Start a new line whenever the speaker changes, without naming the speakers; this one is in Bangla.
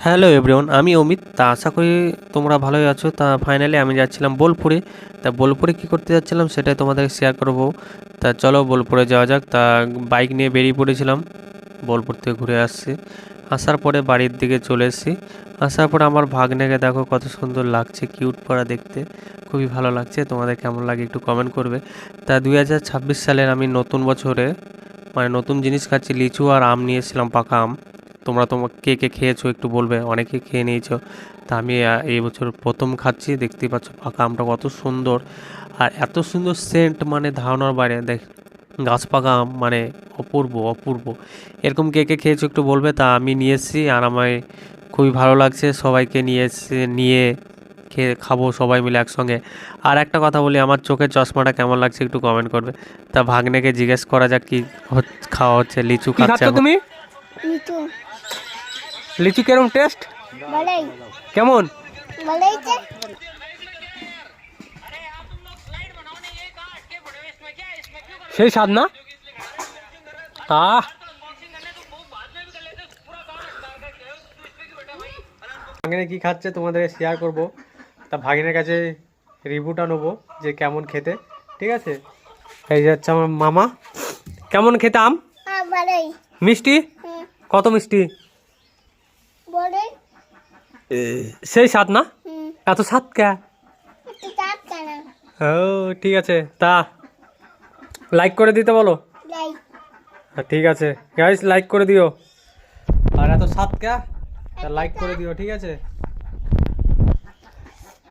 হ্যালো এভরিওয়ান, আমি অমিত। তা আশা করি তোমরা ভালোই আছো। তা ফাইনালি আমি যাচ্ছিলাম বোলপুরে। তা বোলপুরে কী করতে যাচ্ছিলাম সেটাই তোমাদের শেয়ার করব। তা চলো বোলপুরে যাওয়া যাক। তা বাইক নিয়ে বেরিয়ে পড়েছিলাম, বোলপুর থেকে ঘুরে আসছি। আসার পরে বাড়ির দিকে চলে এসেছি। আসার পরে আমার ভাগ্নেকে দেখো কত সুন্দর লাগছে, কিউট পরা দেখতে, খুবই ভালো লাগছে। তোমাদের কেমন লাগে একটু কমেন্ট করবে। তা 2026 সালের আমি নতুন বছরে মানে নতুন জিনিস খাচ্ছি, লিচু আর আম নিয়ে এসেছিলাম, পাকা আম। তোমরা কে কে খেয়েছো একটু বলবে, অনেকে খেয়ে নিয়েছো। তা আমি এই বছর প্রথম খাচ্ছি। দেখতেই পাচ্ছ পাকা আমটা কত সুন্দর, আর এত সুন্দর সেন্ট, মানে ধারণার বাইরে। দেখ, গাছ পাকা আম মানে অপূর্ব অপূর্ব। এরকম কে কে খেয়েছো একটু বলবে। তা আমি নিয়ে এসেছি আর আমায় খুবই ভালো লাগছে। সবাইকে নিয়ে খেয়ে খাবো সবাই মিলে একসঙ্গে। আর একটা কথা বলি, আমার চোখের চশমাটা কেমন লাগছে একটু কমেন্ট করবে। তা ভাগ্নেকে জিজ্ঞেস করা যাক কি খাওয়া হচ্ছে। লিচু
কি
খাচ্ছে
খাচ্ছ
এখন।
তুমি?
লিচু
লিচু কেরম টেস্ট?
ভালোই
কেমন?
ভালোই যে
সেই স্বাদ না? আহ ভাগিনে কি খাচ্ছে তোমাদের শেয়ার করব। তা ভাগিনের কাছে রিভিউটা নেবো যে কেমন খেতে। ঠিক আছে, এই যে হচ্ছে আমার মামা। কেমন খেতে আম?
ভালোই
মিষ্টি? কত মিষ্টি?
ভালোই
সেই স্বাদ না? এত স্বাদ কে?
একটু চাপ কেন
ও ঠিক আছে, তা লাইক করে দিতে বলো।
লাইক
ঠিক আছে গাইস, লাইক করে দিও। আর এত স্বাদ কে? তা লাইক করে দিও, ঠিক আছে।